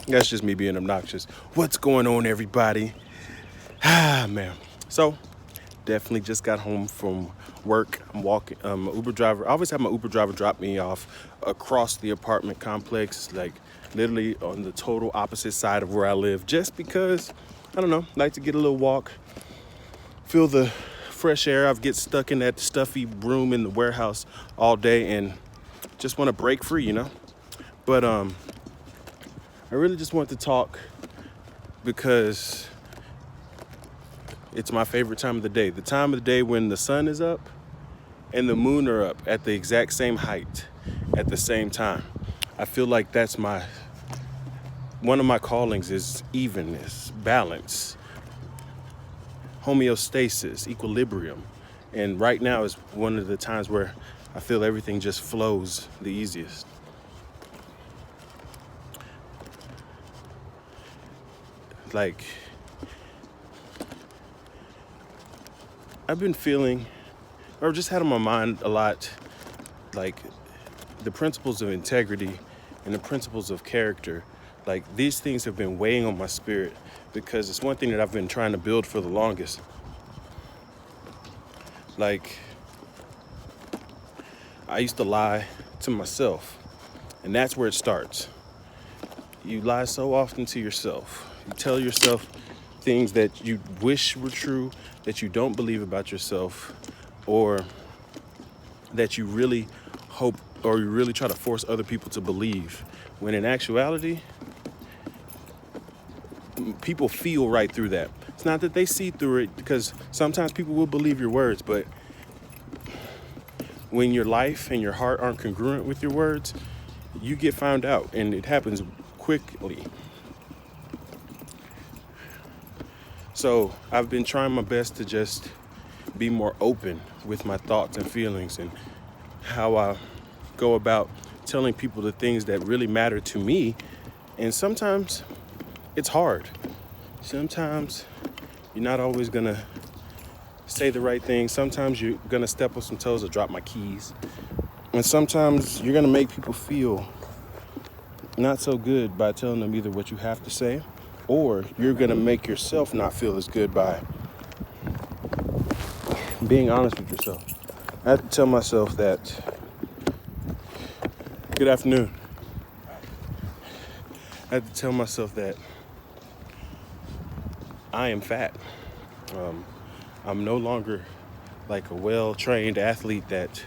That's just me being obnoxious. What's going on, everybody? Ah, man. So, definitely just got home from work. I'm walking. Uber driver. I always have my Uber driver drop me off across the apartment complex, like literally on the total opposite side of where I live, just because I don't know. Like to get a little walk, feel the fresh air. I get stuck in that stuffy room in the warehouse all day, and just want to break free. But I really just want to talk because it's my favorite time of the day. The time of the day when the sun is up and the moon are up at the exact same height at the same time. I feel like that's one of my callings is evenness, balance, homeostasis, equilibrium. And right now is one of the times where I feel everything just flows the easiest. Like, I've been feeling, or just had on my mind a lot, like the principles of integrity and the principles of character. Like, these things have been weighing on my spirit because it's one thing that I've been trying to build for the longest. Like, I used to lie to myself, and that's where it starts. You lie so often to yourself. You tell yourself things that you wish were true, that you don't believe about yourself, or that you really hope, or you really try to force other people to believe, when in actuality, people feel right through that. It's not that they see through it, because sometimes people will believe your words, but when your life and your heart aren't congruent with your words, you get found out, and it happens quickly. So I've been trying my best to just be more open with my thoughts and feelings and how I go about telling people the things that really matter to me. And sometimes it's hard. Sometimes you're not always gonna say the right thing. Sometimes you're gonna step on some toes or drop my keys. And sometimes you're gonna make people feel not so good by telling them either what you have to say, or you're gonna make yourself not feel as good by being honest with yourself. I have to tell myself that, good afternoon. I have to tell myself that I am fat. I'm no longer like a well-trained athlete that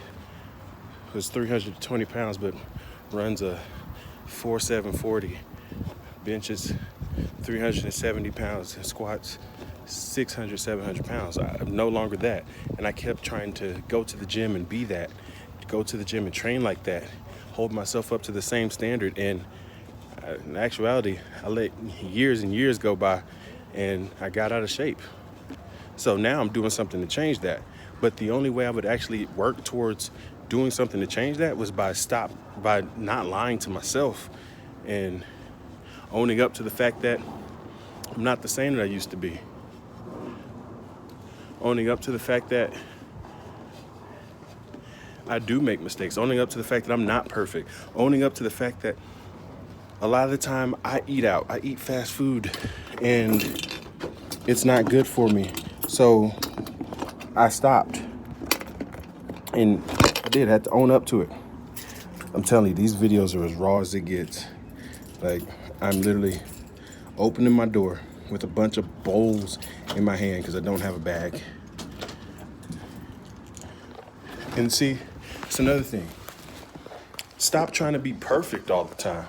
was 320 pounds but runs a 4.740, benches 370 pounds, and squats 600, 700 pounds. I'm no longer that. And I kept trying to go to the gym and be that, go to the gym and train like that, hold myself up to the same standard. And in actuality, I let years and years go by and I got out of shape. So now I'm doing something to change that. But the only way I would actually work towards doing something to change that was by not lying to myself and owning up to the fact that I'm not the same that I used to be. Owning up to the fact that I do make mistakes. Owning up to the fact that I'm not perfect. Owning up to the fact that a lot of the time I eat out. I eat fast food and it's not good for me. So I stopped. And I had to own up to it. I'm telling you, these videos are as raw as it gets. Like, I'm literally opening my door with a bunch of bowls in my hand because I don't have a bag. And see, it's another thing. Stop trying to be perfect all the time.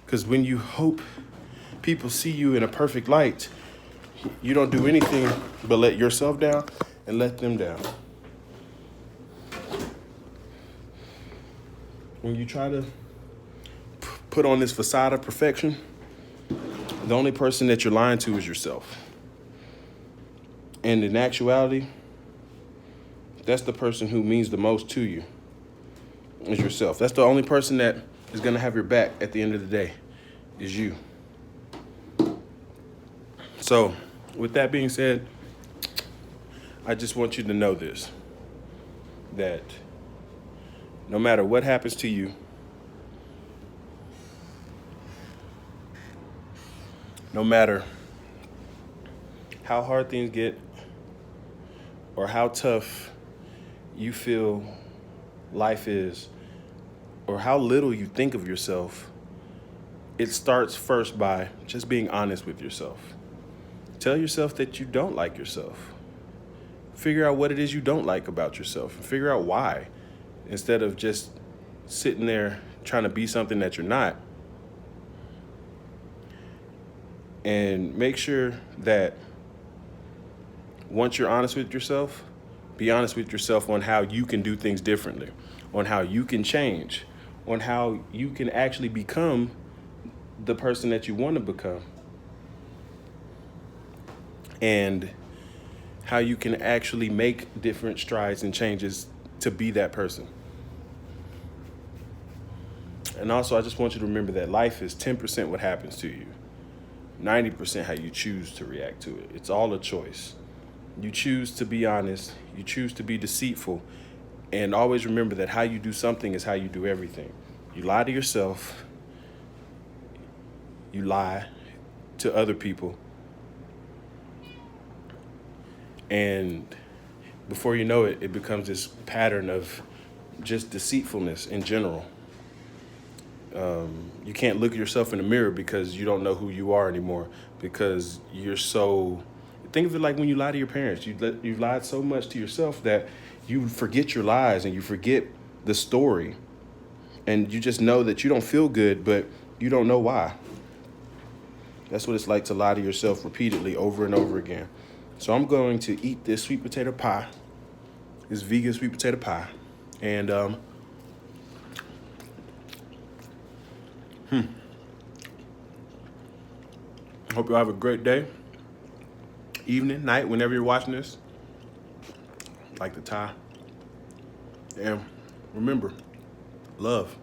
Because when you hope people see you in a perfect light, you don't do anything but let yourself down and let them down. When you try to put on this facade of perfection, the only person that you're lying to is yourself. And in actuality, that's the person who means the most to you, is yourself. That's the only person that is going to have your back at the end of the day, is you. So, with that being said, I just want you to know this, that No matter what happens to you, no matter how hard things get or how tough you feel life is or how little you think of yourself, it starts first by just being honest with yourself. Tell yourself that you don't like yourself. Figure out what it is you don't like about yourself and figure out why, instead of just sitting there trying to be something that you're not. And make sure that once you're honest with yourself, be honest with yourself on how you can do things differently, on how you can change, on how you can actually become the person that you want to become, and how you can actually make different strides and changes to be that person. And also, I just want you to remember that life is 10% what happens to you, 90% how you choose to react to it. It's all a choice. You choose to be honest, you choose to be deceitful, and always remember that how you do something is how you do everything. You lie to yourself, you lie to other people, and before you know it, it becomes this pattern of just deceitfulness in general. You can't look at yourself in the mirror because you don't know who you are anymore, because you're so, think of it like when you lie to your parents. You've lied so much to yourself that you forget your lies and you forget the story, and you just know that you don't feel good, but you don't know why. That's what it's like to lie to yourself repeatedly over and over again. So I'm going to eat this sweet potato pie, this vegan sweet potato pie, and hope you have a great day, evening, night, whenever you're watching this. Like the tie. And remember, love.